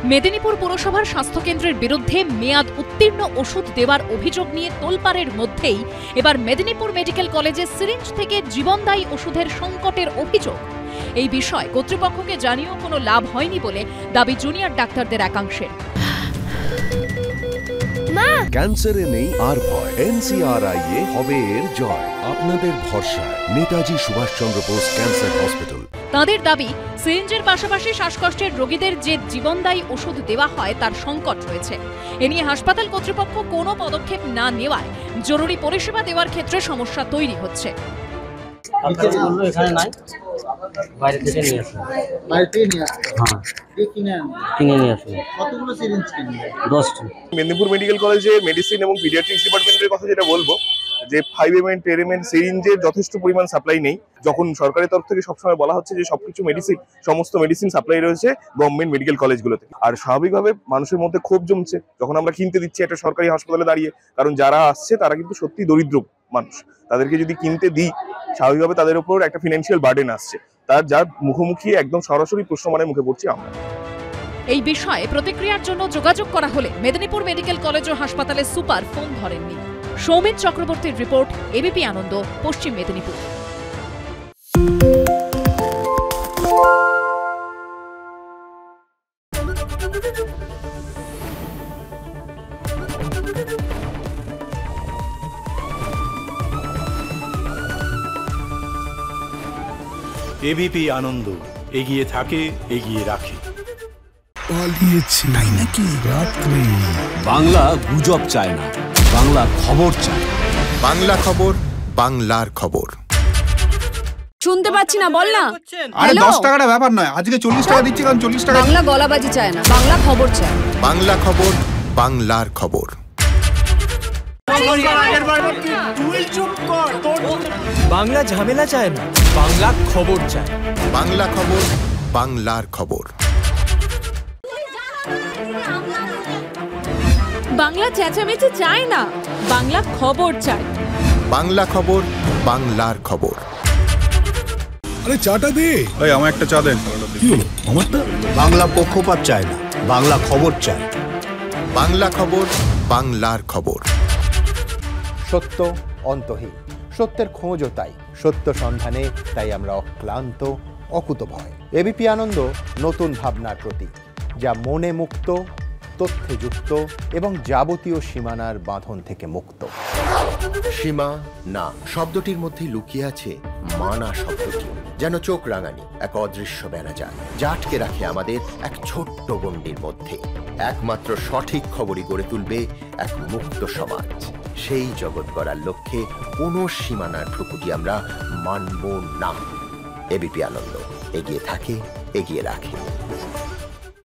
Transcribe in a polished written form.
মেদিনীপুর পুরসভার স্বাস্থ্যকেন্দ্রের বিরুদ্ধে মেয়াদ উত্তীর্ণ ওষুধ দেওয়ার অভিযোগ নিয়ে তোলপাড়ের মধ্যেই এবার মেদিনীপুর মেডিকেল কলেজে সিরিঞ্জ থেকে জীবনদায়ী ওষুধের সংকটের অভিযোগ। এই বিষয়ে কর্তৃপক্ষকে জানিয়েও কোনো লাভ হয়নি বলে দাবি জুনিয়র ডাক্তারদের একাংশের। ক্যান্সারে নেই আর ভয়, NCRI হবে এর জয়। আপনাদের ভরসা নেতাজি সুভাষচন্দ্র বোস ক্যান্সার হসপিটাল। তাদের দাবি, সিরিঞ্জের পাশাপাশি শ্বাসকষ্টের রোগীদের যে জীবনদায়ী ওষুধ দেওয়া হয় তার সংকট রয়েছে। এ নিয়ে হাসপাতাল কর্তৃপক্ষ কোনো পদক্ষেপ না নেওয়ায় জরুরি পরিষেবা দেওয়ার ক্ষেত্রে সমস্যা তৈরি হচ্ছে। বাইরে থেকে নিয়ে আসুন। বাইরে থেকে নিয়ে আসুন? হ্যাঁ, কিনে নিয়ে আসুন। কতগুলো সিরিঞ্জ কিনবেন? 10টি। মেদিনীপুর মেডিকেল কলেজে মেডিসিন এবং পিডিয়াট্রিক্স ডিপার্টমেন্টের কথা যেটা বলবো, যে 5mm 10mm সিরিঞ্জের যথেষ্ট পরিমাণ সাপ্লাই নেই। যখন সরকারের তরফ থেকে সবসময় বলা হচ্ছে যে সবকিছু মেডিসিন, সমস্ত মেডিসিন সাপ্লাই রয়েছে গভর্নমেন্ট মেডিকেল কলেজগুলোতে, আর স্বাভাবিকভাবে মানুষের মধ্যে ক্ষোভ জমছে যখন আমরা কিনতে দিচ্ছি একটা সরকারি হাসপাতালে দাঁড়িয়ে। কারণ যারা আসছে তারা কিন্তু সত্যি দরিদ্র মানুষ, তাদেরকে যদি কিনতে দিই স্বাভাবিকভাবে তাদের উপর একটা ফিনান্সিয়াল বার্ডেন আসছে, তার যার মুখোমুখি একদম সরাসরি প্রশ্নমানের মুখে পড়ছি আমরা। এই বিষয়ে প্রতিক্রিয়ার জন্য যোগাযোগ করা হলে মেদিনীপুর মেডিকেল কলেজ ও হাসপাতালের সুপার ফোন ধরেননি। সৌমিত চক্রবর্তীর রিপোর্ট, এবিপি আনন্দ, পশ্চিম মেদিনীপুর। এবিপি আনন্দ, এগিয়ে থাকে, এগিয়ে রাখে। পালিয়েছে তাই নাকি? রাত্রি বাংলা গুজব চায় না, বাংলা খবর চায়। বাংলা খবর, বাংলার খবর। শুনতে পাচ্ছি না, বল না। আরে 10 টাকাটা ব্যাপার নয়, আজকে 40 টাকা দিচ্ছি, কারণ 40 টাকা। বাংলা গলাবাজি চায় না, বাংলা খবর চায়। বাংলা খবর, বাংলার খবর। বাংলা ঝামেলা চায় না, বাংলা খবর চায়। বাংলা খবর, বাংলার খবর। বাংলা চেঁচামেচি চায় না, বাংলা খবর চায়। বাংলা খবর, বাংলার খবর। আরে চাটা দে। এই আমার একটা চা দেন। কি হলো আমারটা? বাংলা পক্ষপাত চায় না, বাংলা খবর চায়। বাংলা খবর, বাংলার খবর। সত্য অন্তহীন, সত্যের খোঁজও তাই, সত্য সন্ধানে তাই আমরা অক্লান্ত, অকুতভয়। এবিপি আনন্দ নতুন ভাবনার প্রতীক, যা মনে মুক্ত, তথ্যে যুক্ত এবং যাবতীয় সীমানার বাঁধন থেকে মুক্ত। সীমা না শব্দটির মধ্যেই লুকিয়ে আছে মানা শব্দটি, যেন চোখ রাঙানি এক অদৃশ্য বেড়াজাল, যা আটকে রাখে আমাদের এক ছোট্ট গণ্ডির মধ্যে। একমাত্র সঠিক খবরই গড়ে তুলবে এক মুক্ত সমাজ। সেই জগৎ গড়ার লক্ষ্যে কোনো সীমানার ঠুকুটি আমরা মানব না। এবিপি আনন্দ, এগিয়ে থাকে, এগিয়ে রাখে।